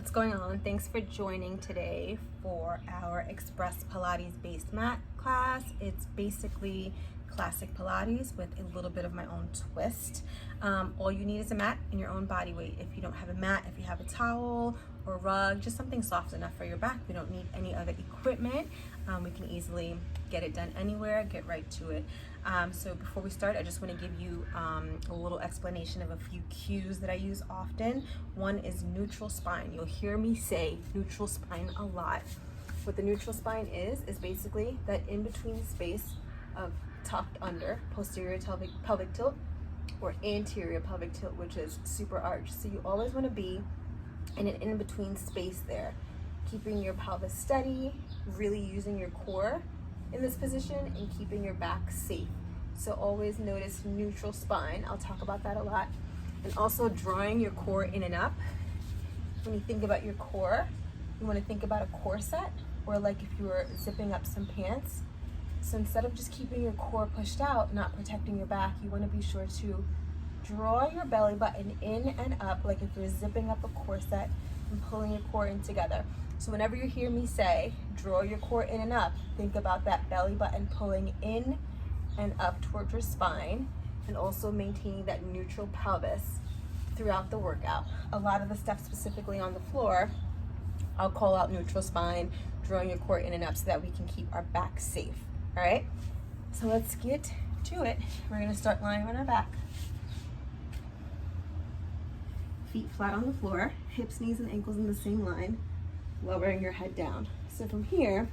what's going on? Thanks for joining today for our Express Pilates Mat class. It's basically classic Pilates with a little bit of my own twist. All you need is a mat and your own body weight. If you don't have a mat, if you have a towel or rug, just something soft enough for your back. We don't need any other equipment. We can easily get it done anywhere, get right to it. So before we start, I just want to give you a little explanation of a few cues that I use often. One is neutral spine. You'll hear me say neutral spine a lot. What the neutral spine is basically that in-between space of tucked under, posterior pelvic tilt, or anterior pelvic tilt, which is super arched. So you always want to be in an in-between space there, keeping your pelvis steady, really using your core in this position and keeping your back safe. So always notice neutral spine. I'll talk about that a lot. And also drawing your core in and up. When you think about your core, you want to think about a corset, or like if you were zipping up some pants. So instead of just keeping your core pushed out, not protecting your back, you want to be sure to draw your belly button in and up, like if you're zipping up a corset and pulling your core in together. So whenever you hear me say, draw your core in and up, think about that belly button pulling in and up towards your spine, and also maintaining that neutral pelvis throughout the workout. A lot of the stuff specifically on the floor, I'll call out neutral spine, drawing your core in and up so that we can keep our back safe. All right, so let's get to it. We're gonna start lying on our back. Feet flat on the floor, hips, knees, and ankles in the same line, lowering your head down. So from here,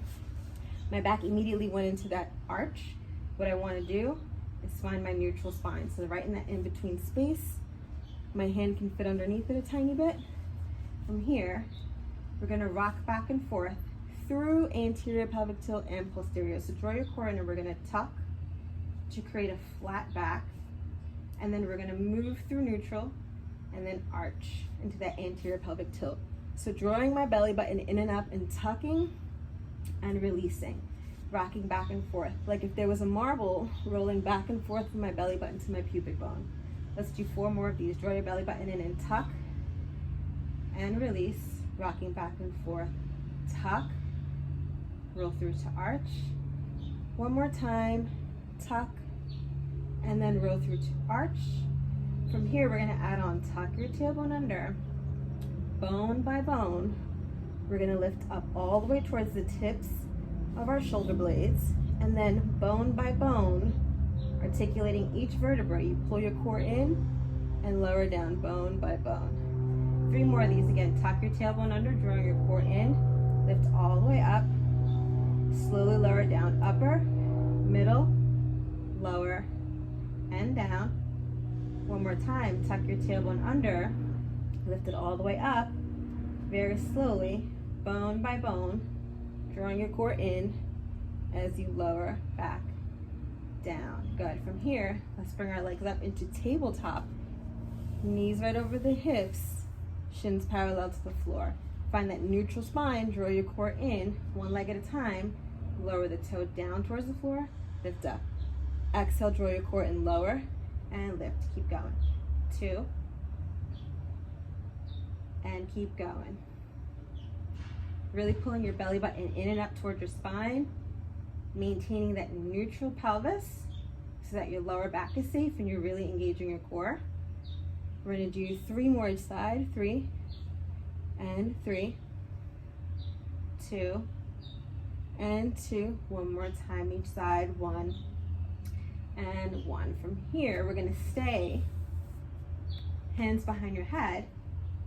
my back immediately went into that arch. What I wanna do is find my neutral spine. So right in that in-between space, my hand can fit underneath it a tiny bit. From here, we're gonna rock back and forth through anterior pelvic tilt and posterior. So draw your core in and we're gonna tuck to create a flat back. And then we're gonna move through neutral and then arch into that anterior pelvic tilt. So drawing my belly button in and up and tucking and releasing, rocking back and forth. Like if there was a marble rolling back and forth from my belly button to my pubic bone. Let's do 4 more of these. Draw your belly button in and tuck and release, rocking back and forth. Tuck, roll through to arch. 1 more time, tuck, and then roll through to arch. From here, we're gonna add on tuck your tailbone under, bone by bone. We're gonna lift up all the way towards the tips of our shoulder blades, and then bone by bone, articulating each vertebra. You pull your core in and lower down, bone by bone. 3 more of these again. Tuck your tailbone under, drawing your core in, lift all the way up, slowly lower down, upper, middle, lower, and down. 1 more time, tuck your tailbone under, lift it all the way up, very slowly, bone by bone, drawing your core in as you lower back down. Good. From here, let's bring our legs up into tabletop, knees right over the hips, shins parallel to the floor. Find that neutral spine, draw your core in, 1 leg at a time, lower the toe down towards the floor, lift up. Exhale, draw your core in, lower, and lift. Keep going. 2, and keep going. Really pulling your belly button in and up towards your spine, maintaining that neutral pelvis so that your lower back is safe and you're really engaging your core. We're gonna do 3 more each side. 3, and 3, 2, and 2. 1 more time each side. 1, and 1. From here, we're gonna stay hands behind your head.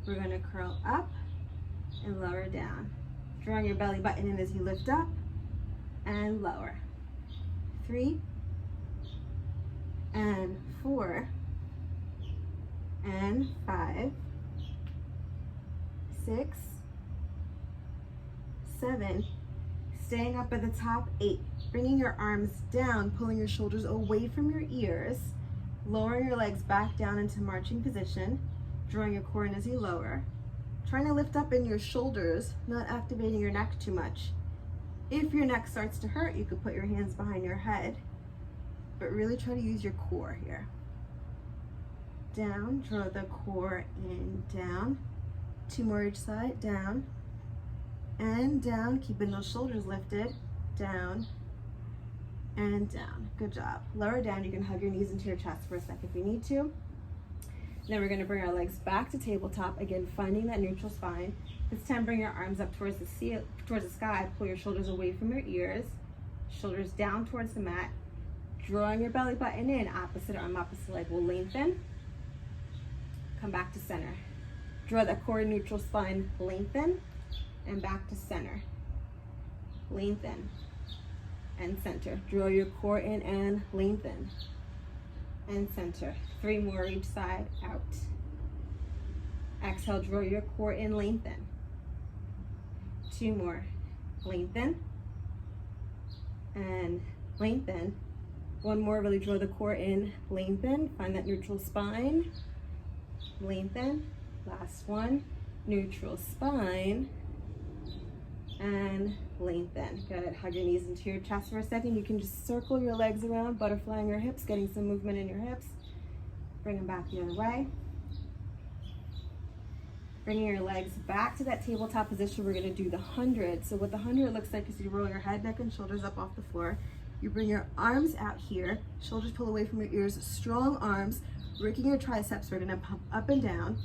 We're gonna curl up and lower down, drawing your belly button in as you lift up and lower. 3, and 4, and 5, 6, 7, staying up at the top. 8, bringing your arms down, pulling your shoulders away from your ears, lowering your legs back down into marching position, drawing your core in as you lower, trying to lift up in your shoulders, not activating your neck too much. If your neck starts to hurt, you could put your hands behind your head, but really try to use your core here. Down, draw the core in, down, 2 more each side, down and down, keeping those shoulders lifted, down and down. Good job. Lower down, you can hug your knees into your chest for a second if you need to. Then we're gonna bring our legs back to tabletop, again, finding that neutral spine. This time, bring your arms up towards the sky, pull your shoulders away from your ears, shoulders down towards the mat, drawing your belly button in, opposite arm, opposite leg will lengthen. Come back to center. Draw that core neutral spine, lengthen, and back to center. Lengthen and center. Draw your core in and lengthen and center. 3 more each side, out. Exhale, draw your core in, lengthen. 2 more, lengthen and lengthen. 1 more, really draw the core in, lengthen. Find that neutral spine, lengthen. Last one, neutral spine and lengthen. Good. Hug your knees into your chest for a second. You can just circle your legs around, butterflying your hips, getting some movement in your hips. Bring them back the other way. Bringing your legs back to that tabletop position, we're going to do the 100. So what the 100 looks like is you roll your head, neck, and shoulders up off the floor. You bring your arms out here, shoulders pull away from your ears, strong arms, working your triceps. We're going to pump up and down.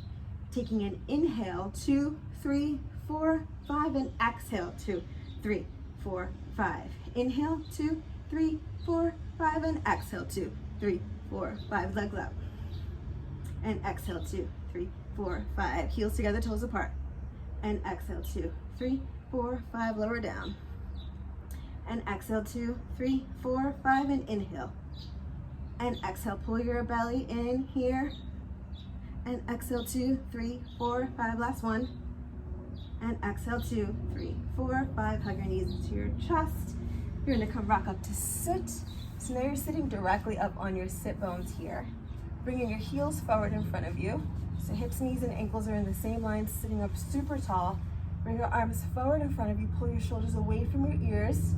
Taking an inhale, 2, 3, 4, 5, and exhale, 2, 3, 4, 5. Inhale, 2, 3, 4, 5, and exhale, 2, 3, 4, 5. Legs up. And exhale, 2, 3, 4, 5. Heels together, toes apart. And exhale, 2, 3, 4, 5. Lower down. And exhale, 2, 3, 4, 5, and inhale. And exhale, pull your belly in here. And exhale, 2, 3, 4, 5. Last one. And exhale, 2, 3, 4, 5. Hug your knees into your chest. You're gonna come rock up to sit. So now you're sitting directly up on your sit bones here. Bringing your heels forward in front of you. So hips, knees, and ankles are in the same line, sitting up super tall. Bring your arms forward in front of you. Pull your shoulders away from your ears.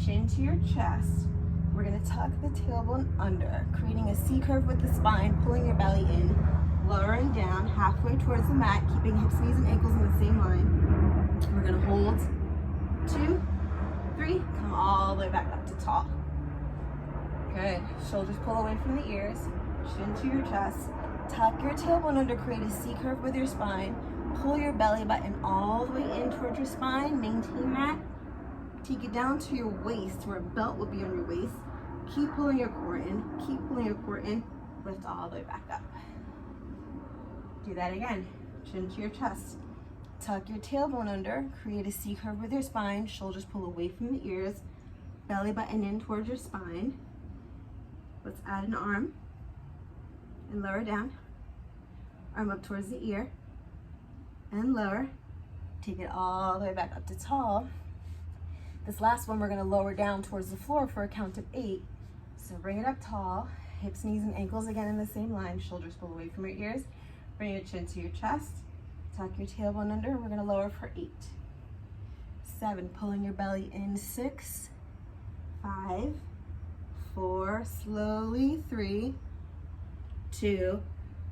Chin to your chest. We're gonna tuck the tailbone under, creating a C curve with the spine, pulling your belly in, lowering down halfway towards the mat, keeping hips, knees, and ankles in the same line. We're gonna hold 2, 3, come all the way back up to tall. Good. Shoulders pull away from the ears, chin to your chest. Tuck your tailbone under, create a C curve with your spine. Pull your belly button all the way in towards your spine. Maintain that. Take it down to your waist, where a belt will be on your waist. Keep pulling your core in. Keep pulling your core in. Lift all the way back up. Do that again. Chin to your chest. Tuck your tailbone under. Create a C curve with your spine. Shoulders pull away from the ears. Belly button in towards your spine. Let's add an arm. And lower down. Arm up towards the ear. And lower. Take it all the way back up to tall. This last one, we're gonna lower down towards the floor for a count of 8. So bring it up tall. Hips, knees, and ankles again in the same line. Shoulders pull away from your ears. Bring your chin to your chest. Tuck your tailbone under. We're gonna lower for 8. 7, pulling your belly in. 6, 5, 4, slowly 3, 2,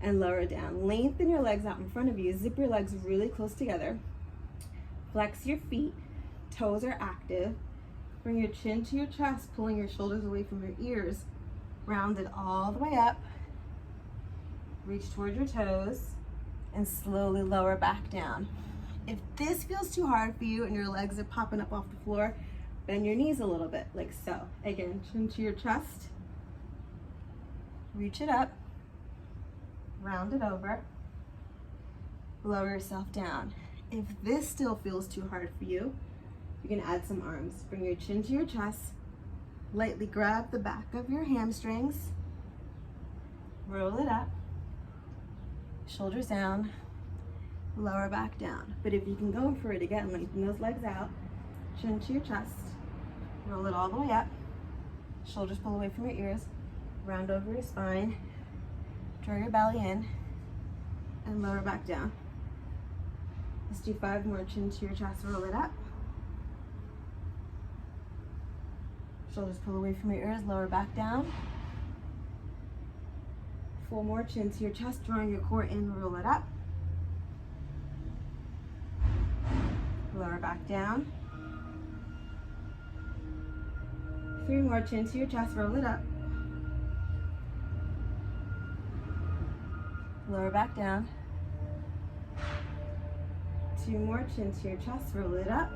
and lower down. Lengthen your legs out in front of you. Zip your legs really close together. Flex your feet. Toes are active. Bring your chin to your chest, pulling your shoulders away from your ears. Round it all the way up. Reach towards your toes and slowly lower back down. If this feels too hard for you and your legs are popping up off the floor, bend your knees a little bit, like so. Again, chin to your chest. Reach it up. Round it over. Lower yourself down. If this still feels too hard for you, you can add some arms. Bring your chin to your chest. Lightly grab the back of your hamstrings. Roll it up. Shoulders down. Lower back down. But if you can go for it again, lengthen those legs out. Chin to your chest. Roll it all the way up. Shoulders pull away from your ears. Round over your spine. Draw your belly in. And lower back down. Let's do 5 more. Chin to your chest. Roll it up. Shoulders pull away from your ears, lower back down. 4 more, chin to your chest, drawing your core in, roll it up. Lower back down. 3 more, chin to your chest, roll it up. Lower back down. 2 more, chin to your chest, roll it up.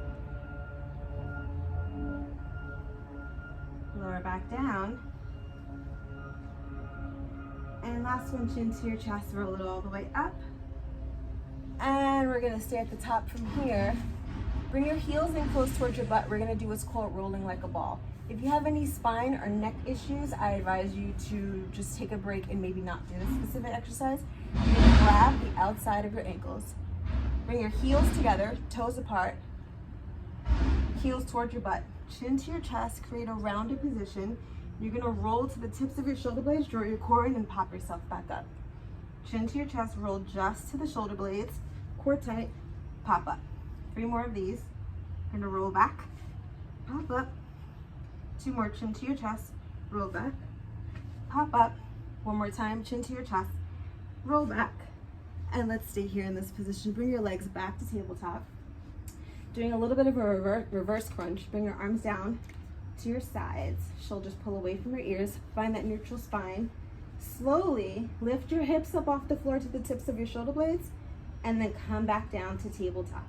Lower back down. And last one, chin to your chest, roll it all the way up. And we're gonna stay at the top from here. Bring your heels in close towards your butt. We're gonna do what's called rolling like a ball. If you have any spine or neck issues, I advise you to just take a break and maybe not do this specific exercise. You're gonna grab the outside of your ankles. Bring your heels together, toes apart, heels towards your butt. Chin to your chest, create a rounded position. You're gonna roll to the tips of your shoulder blades, draw your core in, and pop yourself back up. Chin to your chest, roll just to the shoulder blades, core tight, pop up. 3 more of these. Gonna roll back, pop up. 2 more, chin to your chest, roll back, pop up. 1 more time, chin to your chest, roll back. And let's stay here in this position. Bring your legs back to tabletop. Doing a little bit of a reverse crunch. Bring your arms down to your sides. Shoulders pull away from your ears. Find that neutral spine. Slowly lift your hips up off the floor to the tips of your shoulder blades, and then come back down to tabletop.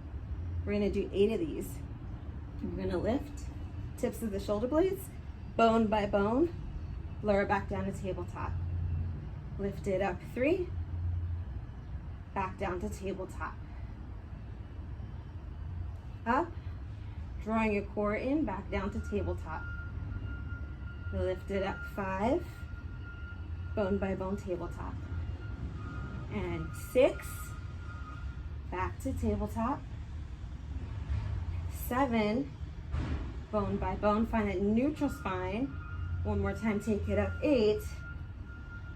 We're gonna do 8 of these. We're gonna lift tips of the shoulder blades, bone by bone, lower back down to tabletop. Lift it up 3, back down to tabletop. Up, drawing your core in, back down to tabletop. Lift it up 5, bone by bone, tabletop. And 6, back to tabletop. 7, bone by bone, find that neutral spine. 1 more time, take it up, 8,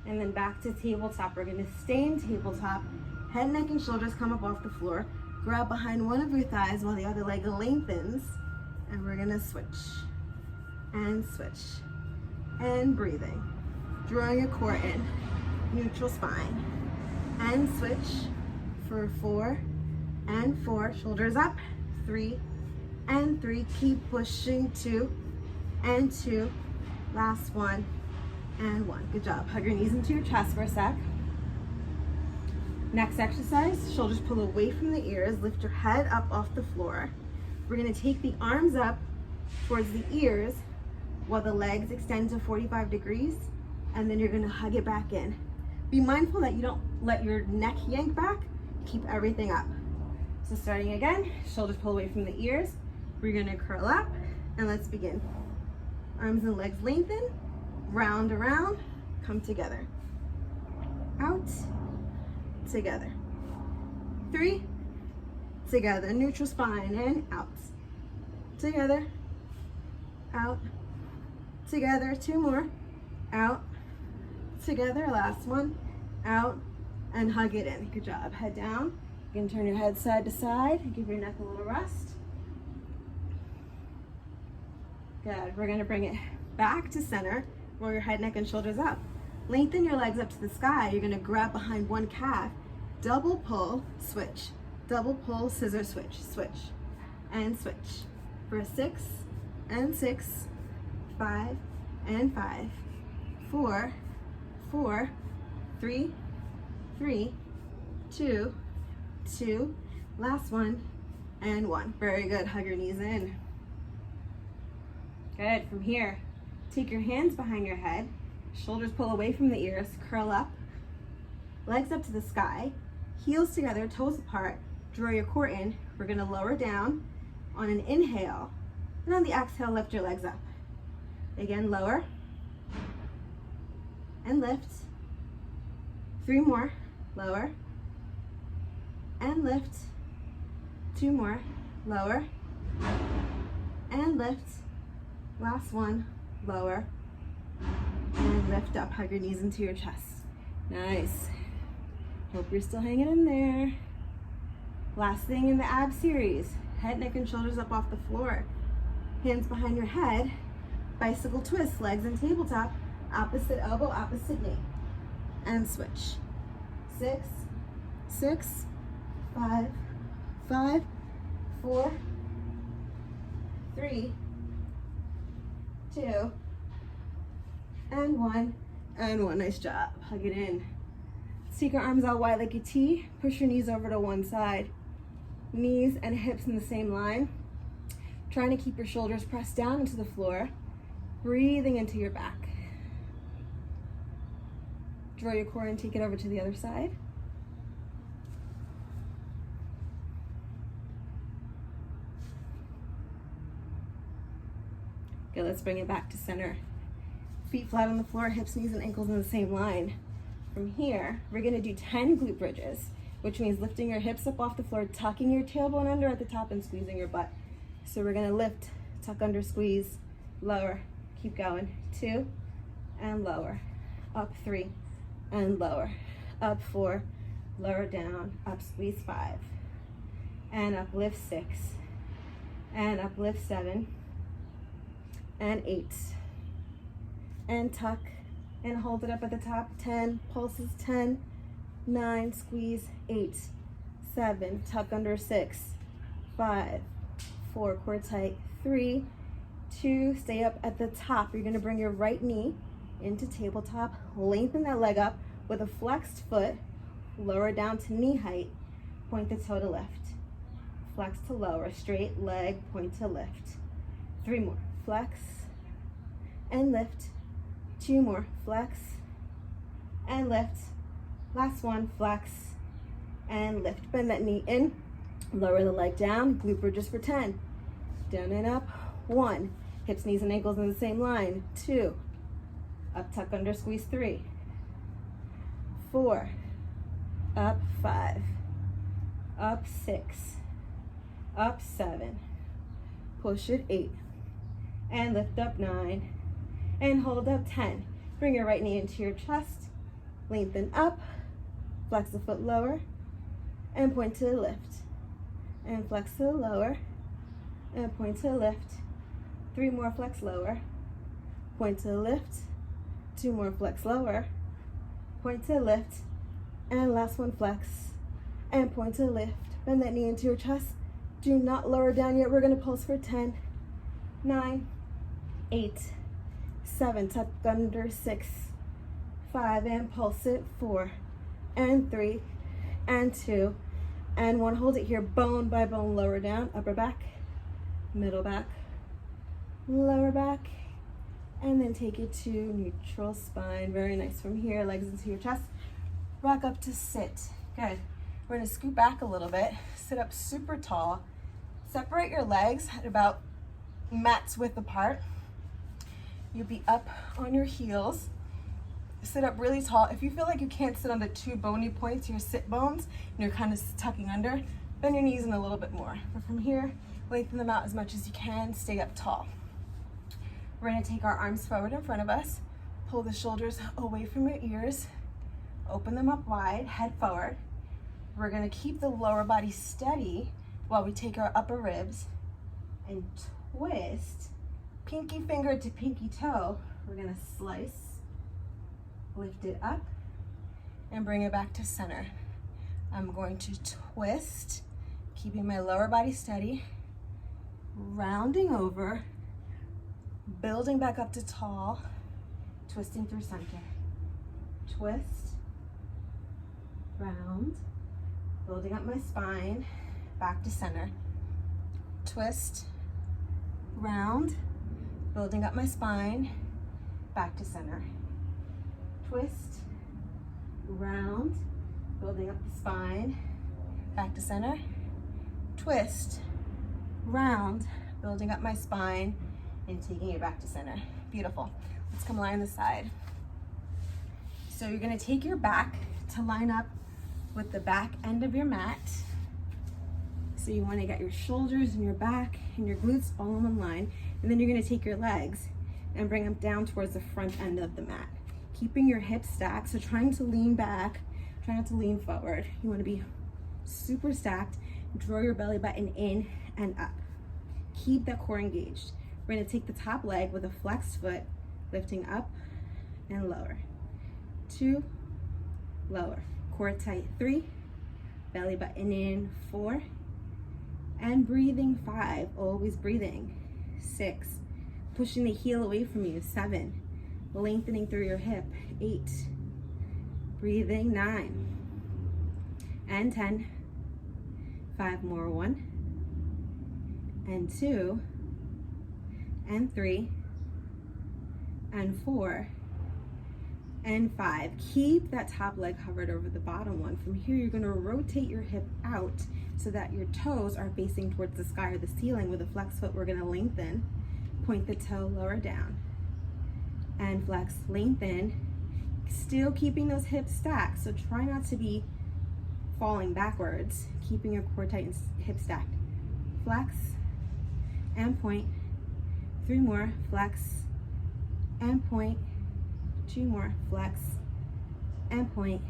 and then back to tabletop. We're gonna stay in tabletop. Head, neck, and shoulders come up off the floor. Grab behind one of your thighs while the other leg lengthens, and we're gonna switch, and breathing. Drawing your core in, neutral spine, and switch for 4 and 4, shoulders up, 3 and 3, keep pushing, 2 and 2, last 1 and 1. Good job. Hug your knees into your chest for a sec. Next exercise, shoulders pull away from the ears, lift your head up off the floor. We're gonna take the arms up towards the ears while the legs extend to 45 degrees, and then you're gonna hug it back in. Be mindful that you don't let your neck yank back, keep everything up. So starting again, shoulders pull away from the ears. We're gonna curl up, and let's begin. Arms and legs lengthen, round around, come together. Out, together. 3, together, neutral spine, and out. Together, out, together, 2 more, out, together, last 1, out, and hug it in. Good job. Head down. You can turn your head side to side, give your neck a little rest. Good. We're gonna bring it back to center. Roll your head, neck, and shoulders up. Lengthen your legs up to the sky. You're gonna grab behind one calf, double pull, switch. Double pull, scissor switch, switch, and switch. For 6 and 6, 5 and 5, 4, 4, 3, 3, 2, 2, last 1, and 1. Very good. Hug your knees in. Good. From here, take your hands behind your head, shoulders pull away from the ears, curl up, legs up to the sky, heels together, toes apart, draw your core in. We're gonna lower down on an inhale, and on the exhale, lift your legs up. Again, lower, and lift. 3 more, lower, and lift. 2 more, lower, and lift. Last 1, lower, and lift up. Hug your knees into your chest. Nice. Hope you're still hanging in there. Last thing in the ab series, head, neck, and shoulders up off the floor. Hands behind your head, bicycle twist, legs in tabletop, opposite elbow, opposite knee, and switch. 6, 6, 5, 5, 4, 3, 2, and 1, and 1. Nice job. Hug it in. Let's take our arms out wide like a T. Push your knees over to one side. Knees and hips in the same line. Trying to keep your shoulders pressed down into the floor. Breathing into your back. Draw your core and take it over to the other side. Good, let's bring it back to center. Feet flat on the floor, hips, knees, and ankles in the same line. From here, we're gonna do 10 glute bridges, which means lifting your hips up off the floor, tucking your tailbone under at the top, and squeezing your butt. So we're gonna lift, tuck under, squeeze, lower, keep going. 2, and lower. Up 3, and lower. Up 4, lower down, up, squeeze 5, and up, lift 6, and up, lift 7, and 8, and tuck, and hold it up at the top. 10, pulses. 10, 9, squeeze. 8, 7, tuck under. 6, 5, 4, core tight. 3, 2, stay up at the top. You're gonna bring your right knee into tabletop, lengthen that leg up with a flexed foot, lower down to knee height, point the toe to lift. Flex to lower, straight leg, point to lift. 3 more, flex and lift. 2 more, flex and lift. Last one, flex and lift. Bend that knee in, lower the leg down, glute bridges for 10. Down and up, 1. Hips, knees, and ankles in the same line. 2. Up, tuck, under, squeeze. 3. 4. Up, 5. Up, 6. Up, 7. Push it, 8. And lift up, 9. And hold up, 10. Bring your right knee into your chest. Lengthen up. Flex the foot lower. And point to the lift. And flex to the lower. And point to the lift. 3 more, flex lower. Point to the lift. 2 more, flex lower. Point to the lift. And last one, flex. And point to the lift. Bend that knee into your chest. Do not lower down yet. We're going to pulse for 10, 9, 8, 7, tuck under. 6, 5, and pulse it. 4, and 3, and 2, and 1. Hold it here, bone by bone. Lower down, upper back, middle back, lower back, and then take it to neutral spine. Very nice. From here, legs into your chest. Rock up to sit. Good. We're gonna scoot back a little bit, sit up super tall, separate your legs at about mat's width apart. You'll be up on your heels, sit up really tall. If you feel like you can't sit on the 2 bony points, your sit bones, and you're kind of tucking under, bend your knees in a little bit more. But from here, lengthen them out as much as you can, stay up tall. We're gonna take our arms forward in front of us, pull the shoulders away from your ears, open them up wide, head forward. We're gonna keep the lower body steady while we take our upper ribs and twist, pinky finger to pinky toe. We're gonna slice, lift it up, and bring it back to center. I'm going to twist, keeping my lower body steady, rounding over, building back up to tall, twisting through center. Twist, round, building up my spine, back to center. Twist, round, building up my spine, back to center. Twist, round, building up the spine, back to center. Twist, round, building up my spine, and taking it back to center. Beautiful. Let's come lie on the side. So you're gonna take your back to line up with the back end of your mat. So you wanna get your shoulders and your back and your glutes all in one line. And then you're gonna take your legs and bring them down towards the front end of the mat. Keeping your hips stacked, so trying to lean back, try not to lean forward. You wanna be super stacked. Draw your belly button in and up. Keep that core engaged. We're gonna take the top leg with a flexed foot, lifting up and lower. 2, lower. Core tight. 3, belly button in. 4, and breathing. 5, always breathing. 6, pushing the heel away from you, 7, lengthening through your hip, 8, breathing, 9, and 10, 5 more, 1, and 2, and 3, and 4, and 5. Keep that top leg hovered over the bottom one. From here, you're gonna rotate your hip out so that your toes are facing towards the sky or the ceiling. With a flex foot, we're gonna lengthen, point the toe lower down, and flex, lengthen, still keeping those hips stacked. So try not to be falling backwards, keeping your core tight and hip stacked. Flex, and point, 3 more, flex, and point, 2 more, flex, and point,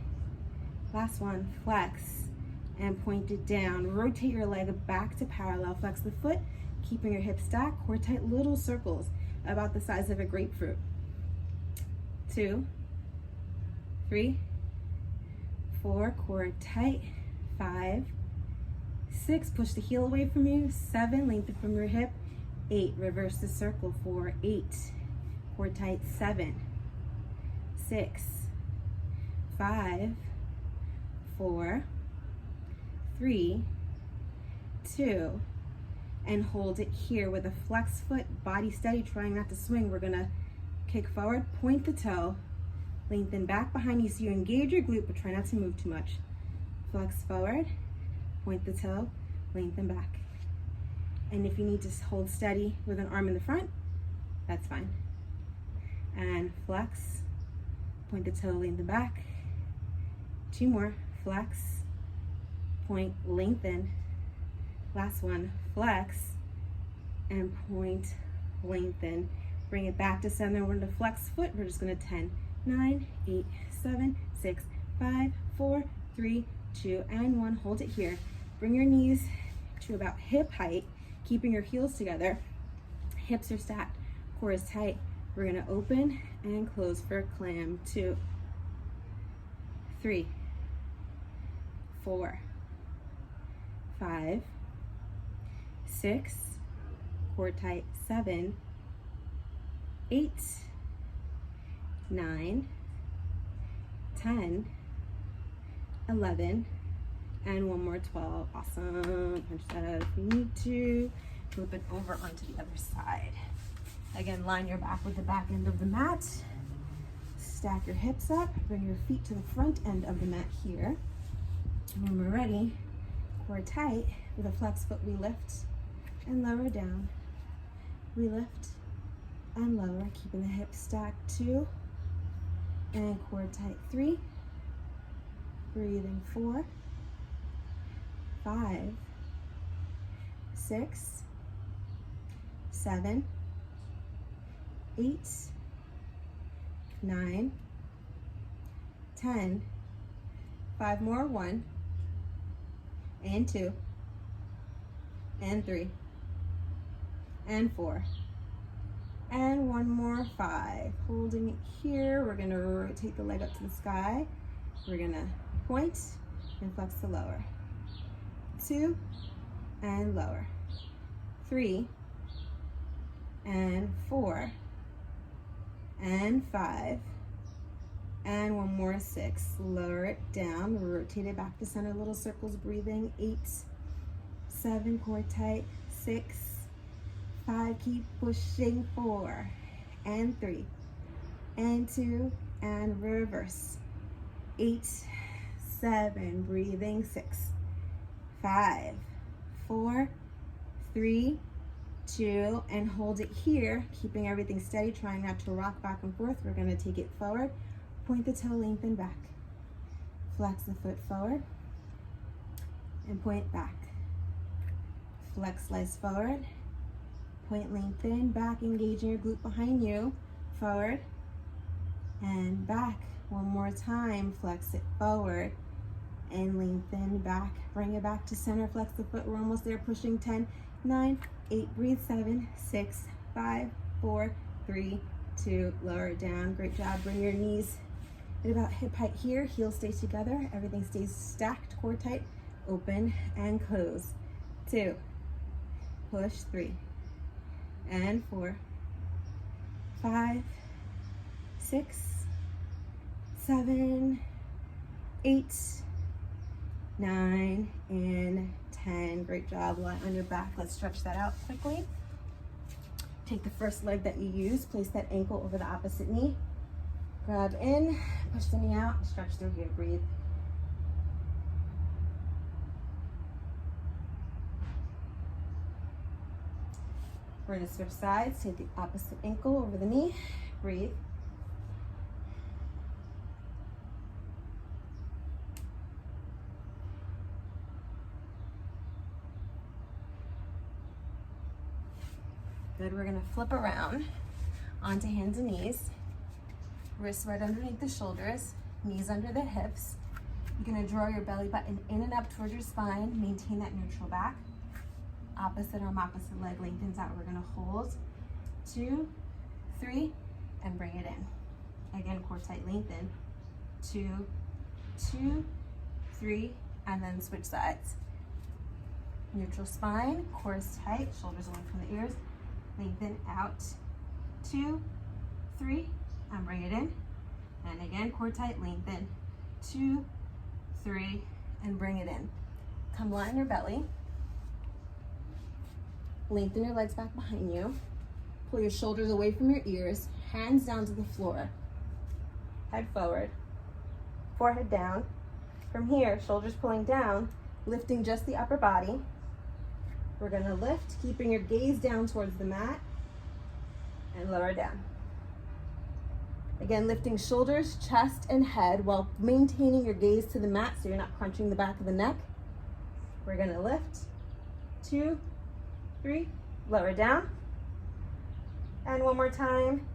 last one, flex, and point it down. Rotate your leg back to parallel, flex the foot, keeping your hips stacked, core tight, little circles about the size of a grapefruit. 2, 3, 4, core tight, 5, 6, push the heel away from you, 7, lengthen from your hip, 8, reverse the circle for 8, core tight, 7, 6, 5, 4, 3, 2, and hold it here with a flex foot, body steady, trying not to swing. We're gonna kick forward, point the toe, lengthen back behind you so you engage your glute, but try not to move too much. Flex forward, point the toe, lengthen back. And if you need to hold steady with an arm in the front, that's fine. And flex, point the toe, lengthen back. 2 more, flex, point, lengthen. Last one, flex, and point, lengthen. Bring it back to center. We're going to flex foot. We're just going to 10, 9, 8, 7, 6, 5, 4, 3, 2, and 1. Hold it here. Bring your knees to about hip height, keeping your heels together. Hips are stacked, core is tight. We're going to open and close for clam. 2, 3, 4, 5, 6, core tight, 7, 8, 9, 10, 11, and one more, 12. Awesome. Punch that out if you need to. Flip it over onto the other side. Again, line your back with the back end of the mat. Stack your hips up. Bring your feet to the front end of the mat here. And when we're ready, core tight. With a flex foot, we lift and lower down. We lift and lower, keeping the hips stacked. 2, and core tight. 3, breathing. 4, 5, 6, 7, 8, 9, 10, 5 more, 1, and 2, and 3, and 4, and 1 more, 5. Holding it here, we're gonna rotate the leg up to the sky. We're gonna point and flex the lower. 2, and lower. 3, and 4, and 5, and 1 more, 6. Lower it down, rotate it back to center, little circles, breathing. 8, 7, core tight. 6, 5, keep pushing. 4, and 3, and 2, and reverse. 8, 7, breathing. 6, 5, 4, 3, 2, and hold it here, keeping everything steady, trying not to rock back and forth. We're going to take it forward, point the toe, lengthen back, flex the foot forward, and point back. Flex, slice forward, point, lengthen, back, engaging your glute behind you, forward, and back. 1 more time, flex it forward, and lengthen back. Bring it back to center, flex the foot. We're almost there, pushing. 10, 9, 8, breathe. 7, 6, 5, 4, 3, 2, lower it down. Great job. Bring your knees at about hip height here. Heels stay together. Everything stays stacked, core tight. Open and close. 2, push. 3, and 4, 5, 6, 7, 8, 9, and 10. Great job. Lie on your back. Let's stretch that out quickly. Take the first leg that you use, place that ankle over the opposite knee. Grab in, push the knee out, stretch through here, breathe. We're gonna switch sides, take the opposite ankle over the knee, breathe. Good, we're gonna flip around onto hands and knees. Wrists right underneath the shoulders, knees under the hips. You're gonna draw your belly button in and up towards your spine, maintain that neutral back. Opposite arm, opposite leg lengthens out. We're gonna hold, 2, 3, and bring it in. Again, core tight, lengthen, 2, 2, 3, and then switch sides. Neutral spine, core is tight, shoulders away from the ears. Lengthen out, 2, 3, and bring it in. And again, core tight, lengthen, 2, 3, and bring it in. Come lie on your belly. Lengthen your legs back behind you. Pull your shoulders away from your ears, hands down to the floor. Head forward, forehead down. From here, shoulders pulling down, lifting just the upper body. We're gonna lift, keeping your gaze down towards the mat, and lower down. Again, lifting shoulders, chest, and head while maintaining your gaze to the mat so you're not crunching the back of the neck. We're gonna lift, 2, 3, lower down. And one more time,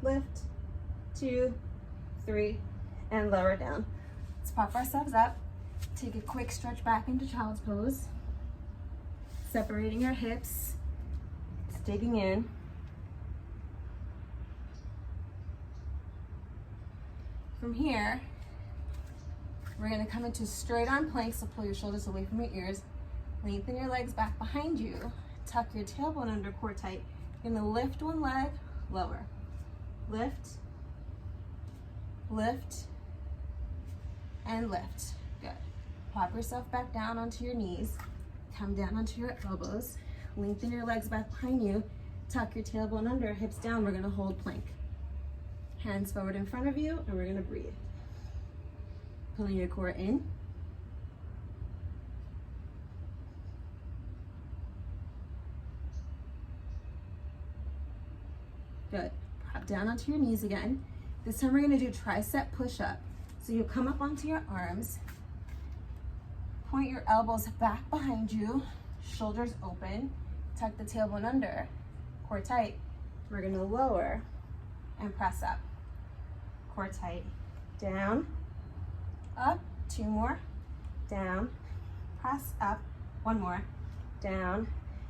lift, 2, 3, and lower down. Let's pop ourselves up. Take a quick stretch back into child's pose. Separating your hips, digging in. From here, we're gonna come into straight arm plank, so pull your shoulders away from your ears. Lengthen your legs back behind you. Tuck your tailbone under, core tight. You're gonna lift one leg, lower. Lift, lift, and lift. Good. Pop yourself back down onto your knees. Come down onto your elbows. Lengthen your legs back behind you. Tuck your tailbone under, hips down. We're gonna hold plank. Hands forward in front of you, and we're gonna breathe. Pulling your core in. Good. Pop down onto your knees again. This time we're gonna do tricep push-up. So you'll come up onto your arms, point your elbows back behind you, shoulders open, tuck the tailbone under, core tight. We're gonna lower and press up. Core tight, down, up, 2 more, down, press up, 1 more, down,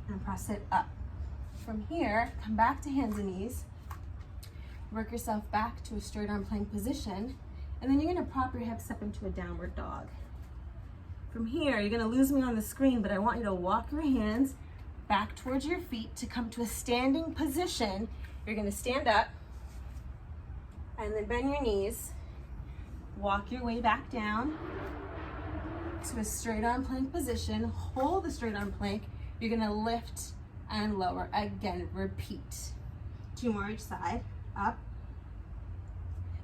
and press it up. From here, come back to hands and knees, work yourself back to a straight arm plank position, and then you're gonna prop your hips up into a downward dog. From here, you're gonna lose me on the screen, but I want you to walk your hands back towards your feet to come to a standing position. You're gonna stand up, and then bend your knees, walk your way back down to a straight arm plank position. Hold the straight arm plank. You're gonna lift and lower. Again, repeat. 2 more each side, up,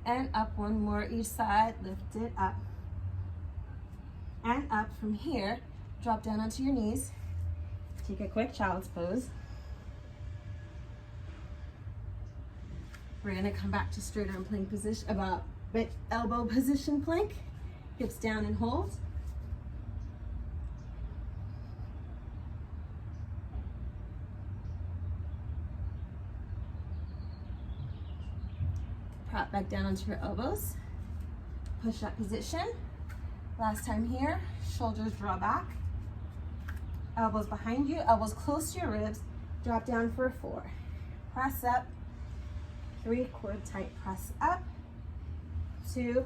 and up. 1 more each side, lift it up, and up. From here, drop down onto your knees. Take a quick child's pose. We're gonna come back to straight arm plank position, about elbow position plank. Hips down and hold. Prop back down onto your elbows. Push up position. Last time here, shoulders draw back. Elbows behind you, elbows close to your ribs. Drop down for 4. Press up. 3, core tight, press up. 2,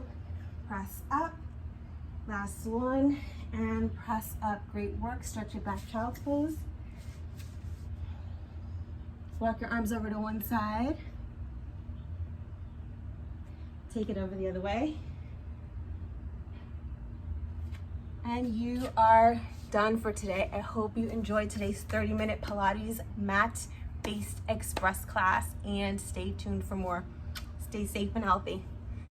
press up. Last one, and press up. Great work. Stretch your back, child's pose. Walk your arms over to one side. Take it over the other way. And you are done for today. I hope you enjoyed today's 30-minute Pilates mat-based express class, and stay tuned for more. Stay safe and healthy.